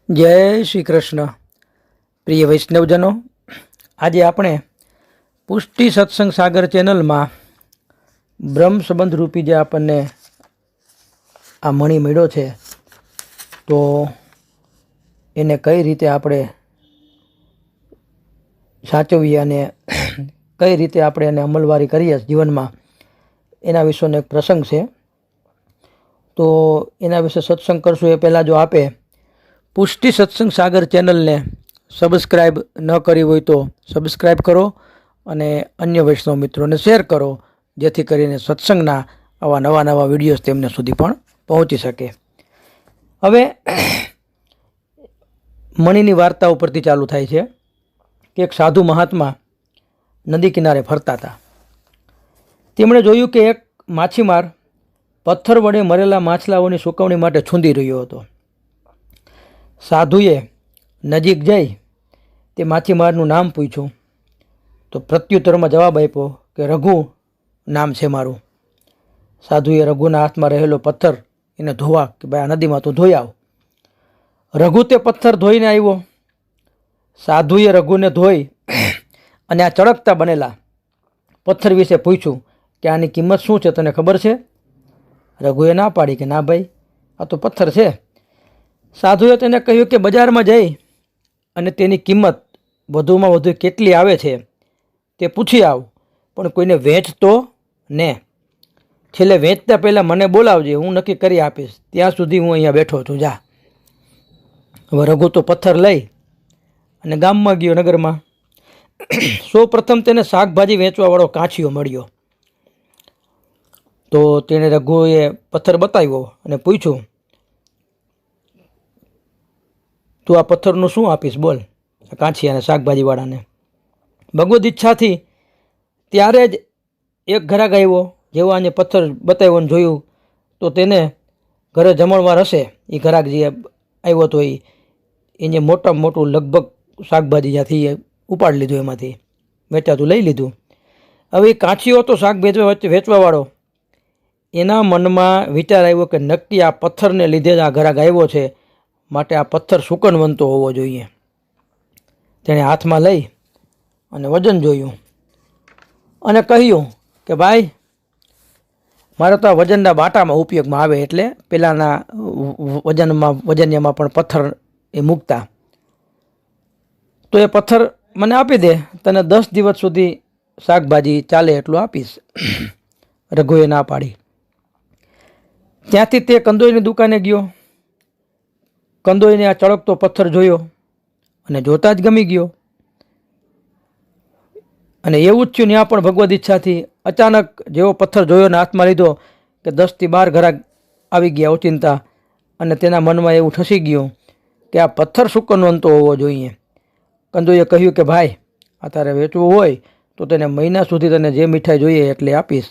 જય શ્રી કૃષ્ણ. પ્રિય વૈષ્ણવજનો, આજે આપણે પુષ્ટિ સત્સંગ સાગર ચેનલમાં બ્રહ્મ સંબંધ રૂપી જે આપણને આ મણી મળ્યો છે, તો એને કઈ રીતે આપણે સાચવીએ અને કઈ રીતે આપણે એને અમલવારી કરીએ જીવનમાં, એના વિશેનો એક પ્રસંગ છે. તો એના વિશે સત્સંગ કરશું એ પહેલાં જો આપે પુષ્ટિ સત્સંગ સાગર ચેનલને સબસ્ક્રાઈબ ન કરી હોય તો સબસ્ક્રાઈબ કરો અને અન્ય વૈષ્ણવ મિત્રોને શેર કરો, જેથી કરીને સત્સંગના આવા નવા વિડીયોઝ તેમને સુધી પણ પહોંચી શકે. હવે મણીની વાર્તા ઉપરથી ચાલુ થાય છે કે એક સાધુ મહાત્મા નદી કિનારે ફરતા હતા. તેમણે જોયું કે એક માછીમાર પથ્થર વડે મરેલા માછલાઓની સુકવણી માટે છૂંદી રહ્યો હતો. સાધુએ નજીક જઈ તે માછીમારનું નામ પૂછ્યું તો પ્રત્યુત્તરમાં જવાબ આપ્યો કે રઘુ નામ છે મારું. સાધુએ રઘુના હાથમાં રહેલો પથ્થર એને ધોવા કે ભાઈ આ નદીમાં તું ધોઈ આવ. રઘુ તે પથ્થર ધોઈને આવ્યો. સાધુએ રઘુને ધોઈ અને આ ચળકતા બનેલા પથ્થર વિશે પૂછ્યું કે આની કિંમત શું છે, તને ખબર છે? રઘુએ ના પાડી કે ના ભાઈ, આ તો પથ્થર છે. સાધુએ તેને કહ્યું કે બજારમાં જઈ અને તેની કિંમત વધુમાં વધુ કેટલી આવે છે તે પૂછી આવ, પણ કોઈને વેચતો ને. છેલ્લે વેચતા પહેલાં મને બોલાવજે, હું નક્કી કરી આપીશ. ત્યાં સુધી હું અહીંયા બેઠો છું, જા. હવે રઘુ તો પથ્થર લઈ અને ગામમાં ગયો, નગરમાં. સૌ પ્રથમ તેને શાકભાજી વેચવાવાળો કાંચિયો મળ્યો. તો તેણે રઘુએ પથ્થર બતાવ્યો અને પૂછ્યું, તું આ પથ્થરનું શું આપીશ, બોલ. કાંચિયાને, શાકભાજીવાળાને. ભગવદ ઈચ્છાથી ત્યારે જ એક ઘરાક આવ્યો. જેવો આને પથ્થર બતાવ્યો ને જોયું તો તેને ઘરે જમણવાર હશે. એ ઘરાક જે આવ્યો હતો એને મોટામાં મોટું લગભગ શાકભાજી જ્યાંથી ઉપાડી લીધું, એમાંથી વેચાતું લઈ લીધું. હવે એ કાંચિયો હતો શાક વેચવાવાળો, એના મનમાં વિચાર આવ્યો કે નક્કી આ પથ્થરને લીધે જ આ ઘરાક આવ્યો છે, માટે આ પથ્થર સુકનવંતો હોવો જોઈએ. તેણે હાથમાં લઈ અને વજન જોયું અને કહ્યું કે ભાઈ, મારે તો આ વજનના બાટામાં ઉપયોગમાં આવે, એટલે પેલાના વજનિયામાં પણ પથ્થર એ મૂકતા. તો એ પથ્થર મને આપી દે, તને 10 દિવસ સુધી શાકભાજી ચાલે એટલું આપીશ. રઘુએ ના પાડી. ત્યાંથી તે કંદોઈની દુકાને ગયો. કંદોઈને આ ચળકતો પથ્થર જોયો અને જોતા જ ગમી ગયો. અને એવું જ થયું, ત્યાં પણ ભગવદ ઈચ્છાથી અચાનક જેવો પથ્થર જોયો ને હાથમાં લીધો કે 10 થી 12 ઘરાક આવી ગયા ઓચિંતા. અને તેના મનમાં એવું ઠસી ગયું કે આ પથ્થર સુકનવંતો હોવો જોઈએ. કંદોઈએ કહ્યું કે ભાઈ, આ તારે વેચવું હોય તો તેને મહિના સુધી તને જે મીઠાઈ જોઈએ એટલે આપીશ,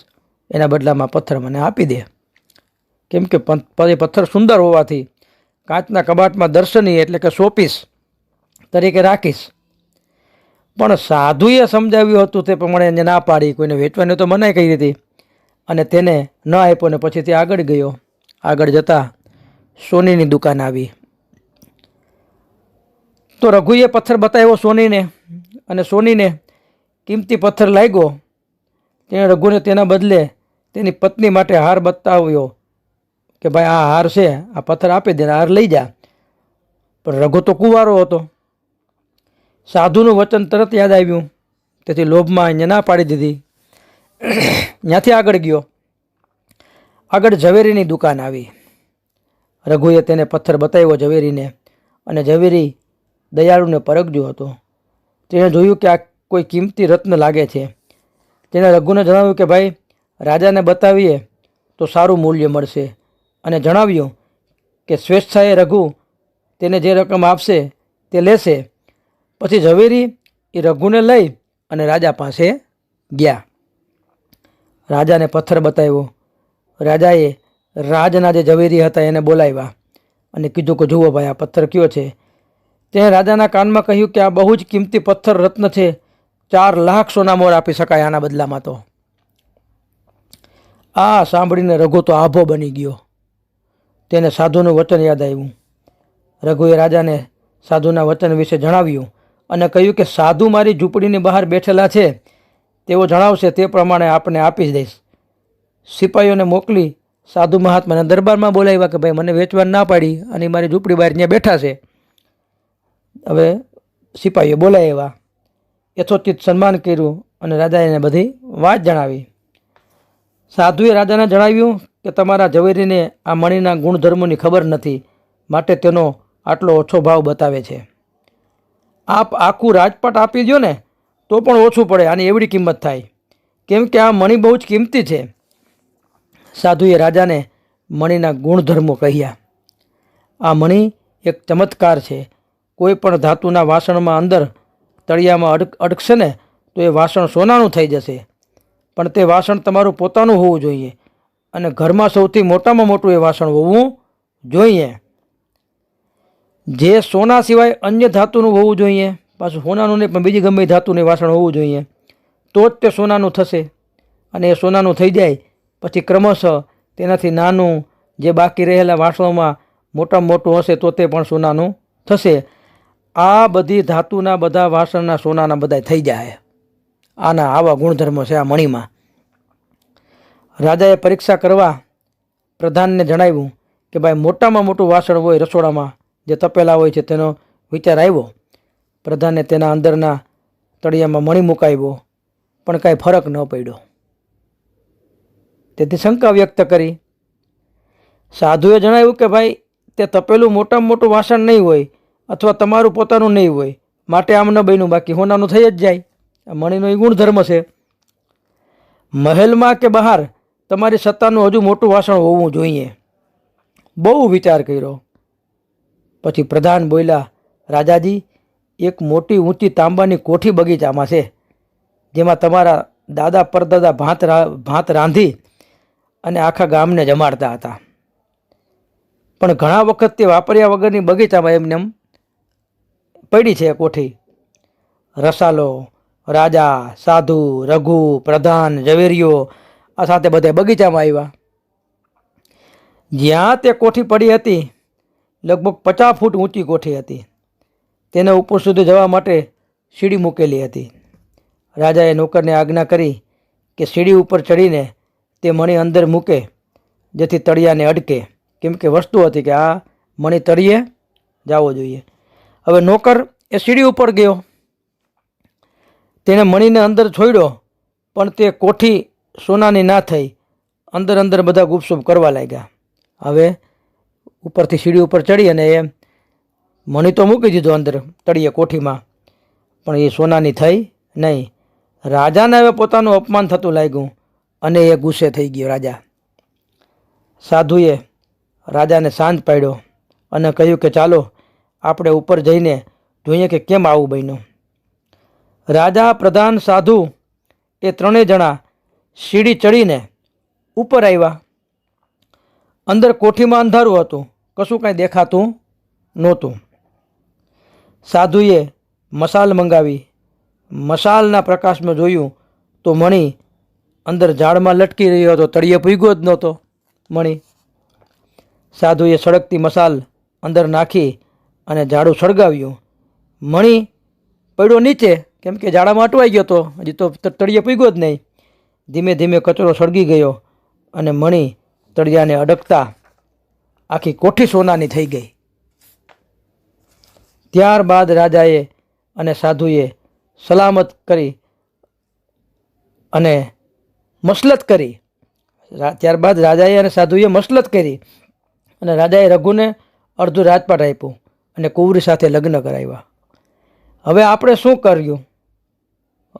એના બદલામાં પથ્થર મને આપી દે. કેમ કે પથ્થર સુંદર હોવાથી કાચના કબાટમાં દર્શનીય એટલે કે શોપીસ તરીકે રાખીશ. પણ સાધુએ સમજાવ્યું હતું તે પ્રમાણે એને ના પાડી, કોઈને વેચવાની તો મનાઈ કરી હતી, અને તેને ન આપ્યો ને પછી તે આગળ ગયો. આગળ જતાં સોનીની દુકાન આવી. તો રઘુએ પથ્થર બતાવ્યો સોનીને, અને સોનીને કિંમતી પથ્થર લાગ્યો. તેણે રઘુને તેના બદલે તેની પત્ની માટે હાર બતાવ્યો કે ભાઈ આ હાર છે, આ પથ્થર આપી દે, હાર લઈ જા. પણ રઘુ તો કુંવારો હતો. સાધુનું વચન તરત યાદ આવ્યું, તેથી લોભમાં એને ના પાડી દીધી. ત્યાંથી આગળ ગયો. આગળ ઝવેરીની દુકાન આવી. રઘુએ તેને પથ્થર બતાવ્યો ઝવેરીને, અને ઝવેરી દયાળુને પરગજો હતો. તેણે જોયું કે આ કોઈ કિંમતી રત્ન લાગે છે. તેણે રઘુને જણાવ્યું કે ભાઈ, રાજાને બતાવીએ તો સારું મૂલ્ય મળશે, અને જણાવ્યું કે સ્વેચ્છાએ રઘુ તેને જે રકમ આપશે તે લેશે. પછી ઝવેરી એ રઘુને લઈ અને રાજા પાસે ગયા. રાજાને પથ્થર બતાવ્યો. રાજાએ રાજના જે ઝવેરી હતા એને બોલાવ્યા અને કીધું કે જુઓ ભાઈ, આ પથ્થર કયો છે. તેણે રાજાના કાનમાં કહ્યું કે આ બહુ જ કિંમતી પથ્થર રત્ન છે, 4 લાખ સોના મોર આપી શકાય આના બદલામાં. તો આ સાંભળીને રઘુ તો આભો બની ગયો. તેને સાધુનું વચન યાદ આવ્યું. રઘુએ રાજાને સાધુના વચન વિશે જણાવ્યું અને કહ્યું કે સાધુ મારી ઝૂંપડીની બહાર બેઠેલા છે, તેઓ જણાવશે તે પ્રમાણે આપને આપી દઈશ. સિપાહીઓને મોકલી સાધુ મહાત્માને દરબારમાં બોલાવ્યા કે ભાઈ મને વેચવા ના પાડી અને મારી ઝૂંપડી બહાર ત્યાં બેઠા છે. હવે સિપાહીઓ બોલાવ્યા, યથોચિત સન્માન કર્યું અને રાજાએ એને બધી વાત જણાવી. સાધુએ રાજાને જણાવ્યું કે તમારા ઝવેરીને આ મણીના ગુણધર્મોની ખબર નથી, માટે તેનો આટલો ઓછો ભાવ બતાવે છે. આપ આખું રાજપાટ આપી દો ને તો પણ ઓછું પડે, આની એવડી કિંમત થાય, કેમ કે આ મણી બહુ જ કિંમતી છે. સાધુએ રાજાને મણીના ગુણધર્મો કહ્યા. આ મણી એક ચમત્કાર છે. કોઈ પણ ધાતુના વાસણમાં અંદર તળિયામાં અડકશે ને તો એ વાસણ સોનાનું થઈ જશે, પણ તે વાસણ તમારું પોતાનું હોવું જોઈએ અને ઘરમાં સૌથી મોટામાં મોટું એ વાસણ હોવું જોઈએ, જે સોના સિવાય અન્ય ધાતુનું હોવું જોઈએ. પાછું સોનાનું નહીં પણ બીજી ગમે ધાતુનું વાસણ હોવું જોઈએ, તો જ તે સોનાનું થશે. અને એ સોનાનું થઈ જાય પછી ક્રમશઃ તેનાથી નાનું જે બાકી રહેલા વાસણોમાં મોટામાં મોટું હશે તો તે પણ સોનાનું થશે. આ બધી ધાતુના બધા વાસણના સોનાના બધા થઈ જાય. આના આવા ગુણધર્મો છે આ મણીમાં. રાજાએ પરીક્ષા કરવા પ્રધાનને જણાવ્યું કે ભાઈ મોટામાં મોટું વાસણ હોય રસોડામાં જે તપેલા હોય છે તેનો વિચાર આવ્યો. પ્રધાને તેના અંદરના તળિયામાં મણી મુકાવ્યો, પણ કાંઈ ફરક ન પડ્યો. તેથી શંકા વ્યક્ત કરી. સાધુએ જણાવ્યું કે ભાઈ તે તપેલું મોટામાં મોટું વાસણ નહીં હોય અથવા તમારું પોતાનું નહીં હોય, માટે આમ ન બન્યું, બાકી હોનાનું થઈ જ જાય. આ મણીનો એ ગુણધર્મ છે. મહેલમાં કે બહાર તમારી સત્તાનું હજુ મોટું વાસણ હોવું જોઈએ. બહુ વિચાર કર્યો પછી પ્રધાન બોલ્યા, રાજાજી, એક મોટી ઊંચી તાંબાની કોઠી બગીચામાં છે, જેમાં તમારા દાદા પરદાદા ભાત રાંધી અને આખા ગામને જમાડતા હતા, પણ ઘણા વખત તે વાપર્યા વગરની બગીચામાં એમને એમ પડી છે કોઠી. રસાલો, રાજા, સાધુ, રઘુ, પ્રધાન, ઝવેરીઓ આ સાથે બધા બગીચામાં આવ્યા. જ્યાં તે કોઠી પડી હતી લગભગ 50 ફૂટ ઊંચી કોઠી હતી. તેના ઉપર સુધી જવા માટે સીડી મૂકેલી હતી. રાજાએ નોકરને આજ્ઞા કરી કે સીડી ઉપર ચડીને તે મણી અંદર મૂકે, જેથી તળિયાને અડકે, કેમ કે વસ્તુ હતી કે આ મણી તળિયે જવો જોઈએ. હવે નોકર એ સીડી ઉપર ગયો, તેણે મણીને અંદર છોડ્યો, પણ તે કોઠી સોનાની ના થઈ. અંદર અંદર બધા ગુપસુપ કરવા લાગ્યા. હવે ઉપરથી સીડી ઉપર ચડી અને એ મણી તો મૂકી દીધો અંદર તળિયે કોઠીમાં, પણ એ સોનાની થઈ નહીં. રાજાને હવે પોતાનું અપમાન થતું લાગ્યું અને એ ગુસ્સે થઈ ગયો રાજા. સાધુએ રાજાને શાંત પાડ્યો અને કહ્યું કે ચાલો આપણે ઉપર જઈને જોઈએ કે કેમ આવું બન્યું. રાજા, પ્રધાન, સાધુ એ ત્રણેય જણા સીડી ચડીને ઉપર આવ્યા. અંદર કોઠીમાં અંધારું હતું, કશું કાંઈ દેખાતું નહોતું. સાધુએ મસાલ મંગાવી. મસાલના પ્રકાશમાં જોયું તો મણી અંદર ઝાડમાં લટકી રહ્યો હતો, તળિયે પૂગ્યો જ નહોતો મણી. સાધુએ સળગતી મસાલ અંદર નાખી અને ઝાડું સળગાવ્યું. મણી પડ્યો નીચે, કેમ કે ઝાડામાં અટવાઈ ગયો હતો, હજી તો તળિયે પૂગ્યો જ નહીં. ધીમે ધીમે કચરો સળગી ગયો અને મણી તળિયાને અડકતા આખી કોઠી સોનાની થઈ ગઈ. ત્યારબાદ રાજાએ અને સાધુએ સલામત કરી અને મસલત કરી. ત્યારબાદ રાજાએ અને સાધુએ મસલત કરી અને રાજાએ રઘુને અડધું રાજપાટ આપ્યું અને કુંવરી સાથે લગ્ન કરાવ્યા. હવે આપણે શું કર્યું?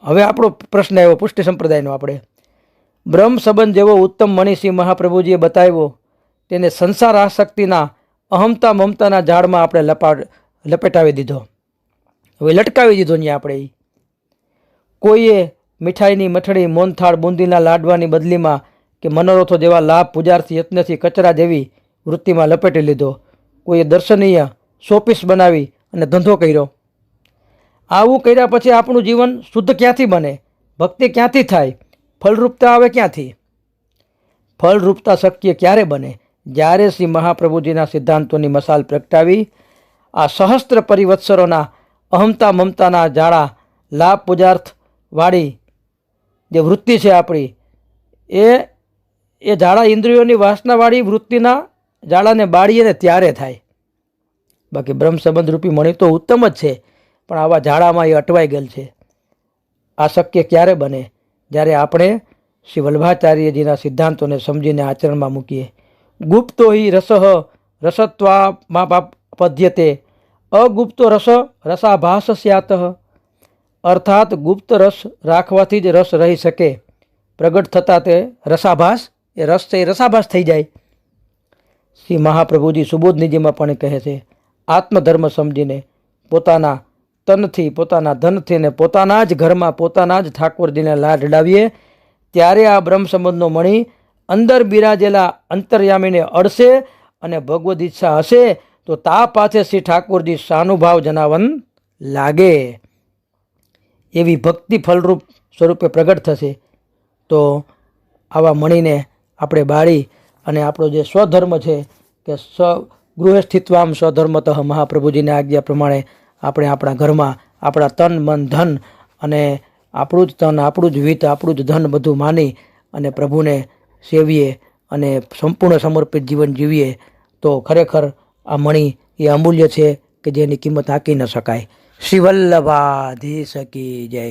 હવે આપણો પ્રશ્ન આવ્યો પુષ્ટિ સંપ્રદાયનો. આપણે બ્રહ્મ સંબંધ જેવો ઉત્તમ મણીસિંહ મહાપ્રભુજીએ બતાવ્યો તેને સંસાર આસક્તિના અહમતા મમતાના ઝાડમાં આપણે લપેટાવી દીધો. હવે લટકાવી દીધો ત્યાં આપણે. કોઈએ મીઠાઈની મઠડી, મોનથાળ, બુંદીના લાડવાની બદલીમાં કે મનોરથો જેવા લાભ પૂજાર્થી યત્નથી કચરા જેવી વૃત્તિમાં લપેટી લીધો. કોઈએ દર્શનીય શોપીસ બનાવી અને ધંધો કર્યો. આવું કર્યા પછી આપણું જીવન શુદ્ધ ક્યાંથી બને? ભક્તિ ક્યાંથી થાય? ફલરૂપતા આવે ક્યાંથી? ફલરૂપતા શક્ય ક્યારે બને? જ્યારે શ્રી મહાપ્રભુજીના સિદ્ધાંતોની મસાલ પ્રગટાવી આ સહસ્ત્ર પરિવત્સરોના અહમતા મમતાના જાળા લાભ પૂજાર્થવાળી જે વૃત્તિ છે આપણી, એ જાળા ઇન્દ્રિયોની વાસનાવાળી વૃત્તિના જાળાને બાળીએ ને ત્યારે થાય. બાકી બ્રહ્મ સંબંધ રૂપી મણી તો ઉત્તમ જ છે, પણ આવા જાળામાં એ અટવાઈ ગયેલ છે. આ શક્ય ક્યારે બને? જ્યારે આપણે શ્રી વલ્લભાચાર્યજીના સિદ્ધાંતોને સમજીને આચરણમાં મૂકીએ. ગુપ્તો હિ રસઃ રસત્વામાં પદ્યતે અગુપ્તો રસ રસાભાસ સ્યાત. અર્થાત ગુપ્ત રસ રાખવાથી જ રસ રહી શકે, પ્રગટ થતાં તે રસાભાસ, એ રસ છે એ રસાભાસ થઈ જાય. શ્રી મહાપ્રભુજી સુબોધનીજીમાં પણ કહે છે, આત્મધર્મ સમજીને પોતાના તનથી, પોતાના ધનથી ને પોતાના જ ઘરમાં પોતાના જ ઠાકોરજીને લાડડાવીએ ત્યારે આ બ્રહ્મ સંબંધનો મણી અંદર બિરાજેલા અંતર્યામીને અડશે અને ભગવદ ઈચ્છા હશે તો તા પાછે શ્રી ઠાકોરજી સાનુભાવ જનાવન લાગે, એવી ભક્તિ ફલરૂપ સ્વરૂપે પ્રગટ થશે. તો આવા મણીને આપણે બાળી અને આપણો જે સ્વધર્મ છે કે ગૃહે સ્થિત્વામ સ્વધર્મતઃ, મહાપ્રભુજીની આજ્ઞા પ્રમાણે આપણે આપણા ઘરમાં આપણા તન મન ધન અને આપણું જ તન, આપણું જ વિત્ત, આપણું જ ધન બધું માની અને પ્રભુને સેવીએ અને સંપૂર્ણ સમર્પિત જીવન જીવીએ તો ખરેખર આ મણી એ અમૂલ્ય છે કે જેની કિંમત આંકી ન શકાય. શ્રી વલ્લભાધીશ કી જય.